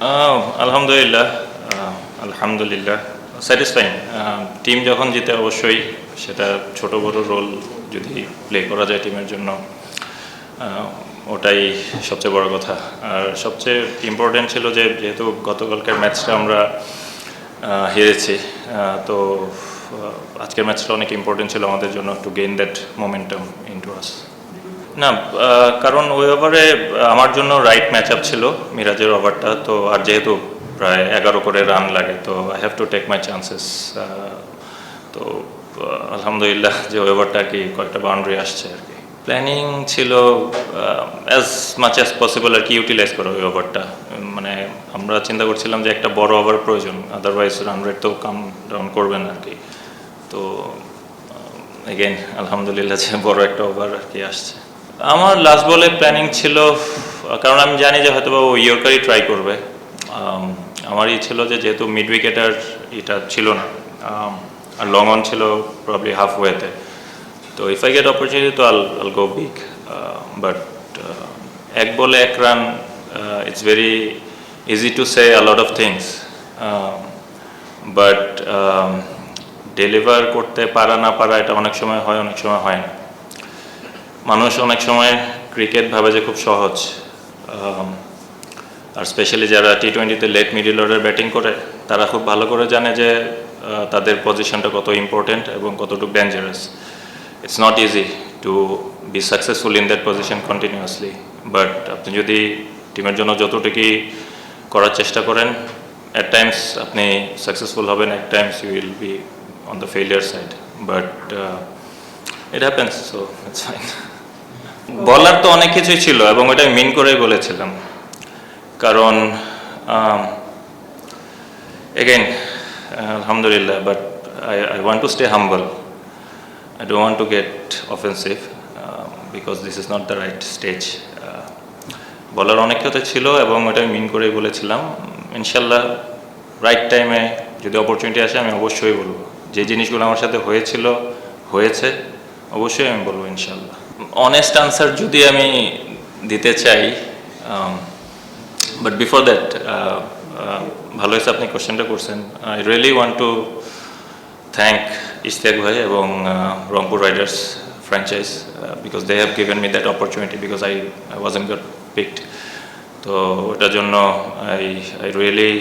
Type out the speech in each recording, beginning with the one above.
আলহামদুলিল্লাহ, আলহামদুলিল্লাহ satisfying. Team যখন জিতে অবশ্যই সেটা ছোট বড় রোল যদি প্লে করা যায় টিমের জন্য, ওটাই সবচেয়ে বড় কথা। আর সবচেয়ে ইম্পর্টেন্ট ছিল যে যেহেতু গতকালকার ম্যাচটা আমরা হেরেছি, তো আজকের ম্যাচটা অনেক ইম্পর্টেন্ট ছিল আমাদের জন্য to gain that momentum into us. না, কারণ ওই ওভারে আমার জন্য রাইট ম্যাচ আপ ছিল মিরাজের ওভারটা, তো আর যেহেতু প্রায় 11 করে রান লাগে, তো I have to take my chances. তো আলহামদুলিল্লাহ যে ওই ওভারটা কি কয়েকটা বাউন্ডারি আসছে আর কি। প্ল্যানিং ছিল অ্যাজ মাচ অ্যাজ পসিবল আর কি ইউটিলাইজ করা ওই ওভারটা। মানে আমরা চিন্তা করছিলাম যে একটা বড় ওভার প্রয়োজন, আদারওয়াইজ রান রেট তো কাম ডাউন করবেন আর কি। তো এগেইন আলহামদুলিল্লাহ যে বড় একটা ওভার আর কি আসছে। আমার লাস্ট বলে প্ল্যানিং ছিল, কারণ আমি জানি যে হয়তো ও ইয়র্কারই ট্রাই করবে। আমারই ছিল যে যেহেতু মিড উইকেটার এটা ছিল না, আর লং অন ছিল প্রবলি হাফ ওয়েতে, তো ইফ আই গেট অপরচুনিটি তো আল গো বিগ। বাট এক বলে এক run, it's very easy to say a lot of things, but deliver করতে পারা না পারা এটা অনেক সময় হয়, অনেক সময় হয় না। মানুষ অনেক সময় ক্রিকেট ভাবে যে খুব সহজ, আর স্পেশালি যারা টি-20-তে লেট মিডল অর্ডার ব্যাটিং করে তারা খুব ভালো করে জানে যে তাদের পজিশনটা কত ইম্পর্টেন্ট এবং কতটুকু dangerous. It's not easy to be successful in that position continuously, but আপনি যদি টিমের জন্য যতটুকুই করার চেষ্টা করেন, অ্যাট টাইমস আপনি সাকসেসফুল হবেন, at times you will be on the failure side, but it happens, so it's fine. বলার তো অনেক কিছুই ছিল এবং ওটা মিন করেই বলেছিলাম, কারণ এগেইন আলহামদুলিল্লাহ, but I want to stay humble. I don't want to get offensive because this is not the right stage. বলার অনেক কথা ছিল এবং ওটা মিন করেই বলেছিলাম। ইনশাল্লাহ রাইট টাইমে যদি অপরচুনিটি আসে আমি অবশ্যই বলবো। যে জিনিসগুলো আমার সাথে হয়েছে অবশ্যই আমি বলবো ইনশাল্লাহ। অনেস্ট আনসার যদি আমি দিতে চাই, বাট বিফোর দ্যাট, ভালো হয়েছে আপনি কোশ্চেনটা করছেন। I really want to thank Ishtiaq ভাই এবং Rangpur riders franchise, because they have given me that opportunity, because I wasn't got picked. তো ওটার জন্য I really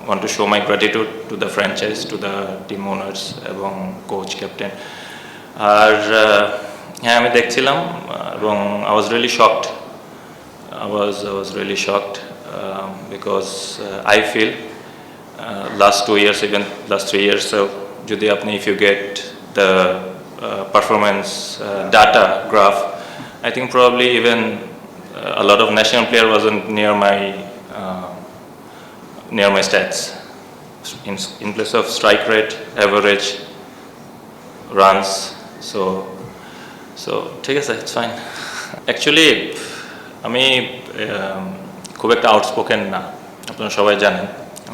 want to show my gratitude to the franchise, to the team owners এবং coach captain. আর হ্যাঁ, আমি দেখছিলাম এবং I was really shocked. I was really shocked because I feel last 2 years, even last 3 years, so যদি আপনি if you get the performance data graph, I think probably even a lot of national player wasn't near my stats in place of strike rate, average runs, so ঠিক আছে, it's fine. Actually আমি খুব একটা outspoken না, আপনারা সবাই জানেন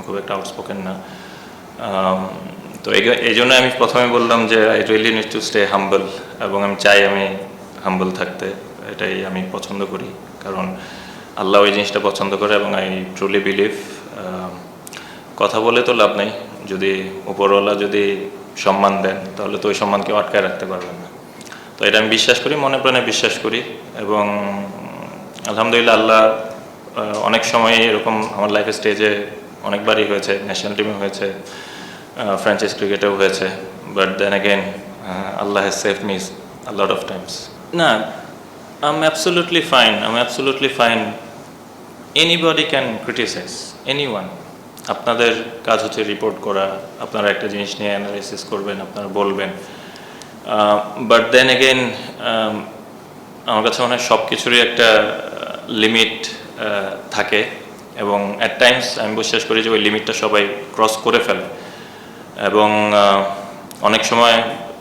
খুব একটা আউটস্পোকেন না। তো এই জন্য আমি প্রথমে বললাম যে I really need to stay humble, এবং আমি চাই আমি হাম্বল থাকতে, এটাই আমি পছন্দ করি, কারণ আল্লাহ ওই জিনিসটা পছন্দ করে এবং আই ট্রুলি বিলিভ কথা বলে তো লাভ নেই, যদি উপরওয়ালা যদি সম্মান দেন তাহলে তো ওই সম্মানকে আটকায় রাখতে পারবেন না। তো এটা আমি বিশ্বাস করি, মনে প্রাণে বিশ্বাস করি, এবং আলহামদুলিল্লাহ আল্লাহ অনেক সময় এরকম আমার লাইফের স্টেজে অনেকবারই হয়েছে, ন্যাশনাল টিমে হয়েছে, ফ্র্যাঞ্চাইজ ক্রিকেটেও হয়েছে, বাট দেন অ্যাগেন আল্লাহ has saved me a lot of times. না, I'm absolutely fine. Anybody can criticize, anyone. আপনাদের কাজ হচ্ছে রিপোর্ট করা, আপনারা একটা জিনিস নিয়ে অ্যানালাইসিস করবেন, আপনারা বলবেন, বাট দেন এগেইন আমার কাছে মনে হয় সব কিছুরই একটা লিমিট থাকে, এবং অ্যাট টাইমস আমি বিশ্বাস করি যে ওই লিমিটটা সবাই ক্রস করে ফেলে, এবং অনেক সময়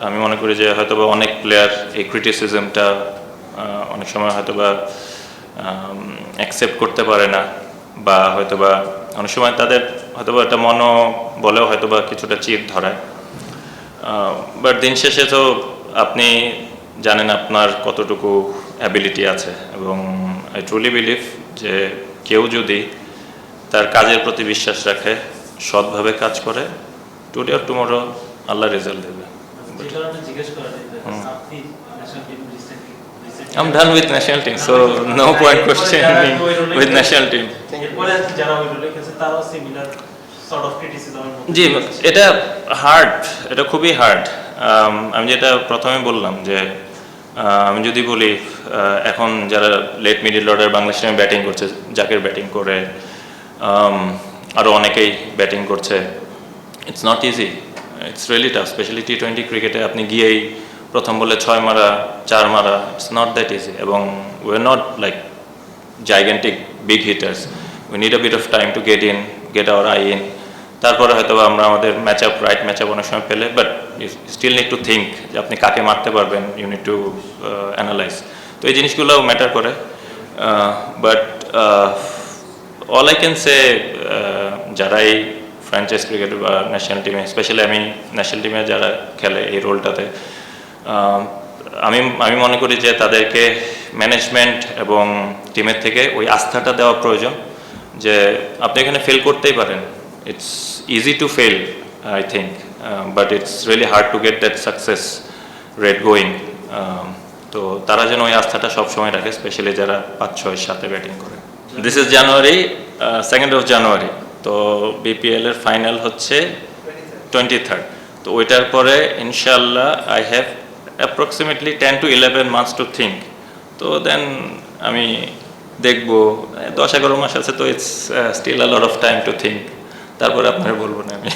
আমি মনে করি যে হয়তোবা অনেক প্লেয়ার এই ক্রিটিসিজমটা অনেক সময় হয়তোবা অ্যাকসেপ্ট করতে পারে না, বা হয়তোবা অনেক সময় তাদের হয়তোবা একটা বলেও হয়তোবা কিছুটা চির ধরায়, বাট দিন শেষে তো আপনি জানেন আপনার কতটুকু অ্যাবিলিটি আছে, এবং আই ট্রুলি বিলিভ যে কেউ যদি তার কাজের প্রতি বিশ্বাস রাখে, সৎভাবে কাজ করে, today or tomorrow Allah result দেবে। যে কারণে জিজ্ঞেস করা যায় আপনি national team recently I'm done with national team, so no point questioning me with national team. এরপরে যারা ওই রোলে খেলছে তারাও সিমিলার সর্ট অফ ক্রিটিসিজমের মধ্যে জি, এটা হার্ড, এটা খুবই হার্ড। আমি যেটা প্রথমে বললাম যে আমি যদি বলি এখন যারা লেট মিডল অর্ডার বাংলাদেশ টিমে ব্যাটিং করছে, জাকের ব্যাটিং করে, আরও অনেকেই ব্যাটিং করছে, it's not easy, it's really tough, specially টি-20 ক্রিকেটে আপনি গিয়েই প্রথম বলে 6 মারা 4 মারা, ইটস নট দ্যাট ইজি, এবং we are not like gigantic big hitters, we need a bit of time to get our eye in, তারপরে হয়তো আমরা আমাদের রাইট ম্যাচ আপ অনেক সময় পেলে, but you still need to think যে আপনি কাকে মারতে পারবেন, ইউ নিড টু অ্যানালাইজ, তো এই জিনিসগুলো ম্যাটার করে। But all I can say, যারা এই ফ্র্যাঞ্চাইজ ক্রিকেট বা ন্যাশনাল টিমে, স্পেশালি আমি ন্যাশনাল টিমে যারা খেলে এই রোলটাতে, আমি মনে করি যে তাদেরকে ম্যানেজমেন্ট এবং টিমের থেকে ওই আস্থাটা দেওয়া প্রয়োজন যে আপনি এখানে ফেল করতেই পারেন, it's easy to fail I think, but it's really hard to get that success rate going, তো তারা যেন ওই আস্থাটা সবসময় রাখে, স্পেশালি যারা 5-6-7 ব্যাটিং করে। This is January, 2nd of January, তো বিপিএল এর ফাইনাল হচ্ছে 23rd, তো ওইটার পরে ইনশাল্লাহ I have approximately 10 to 11 months to think, তো দেন আমি দেখবো 10-11 মাস আছে, তো it's still a lot of time to think, তারপরে আপনারা বলবো না আমি।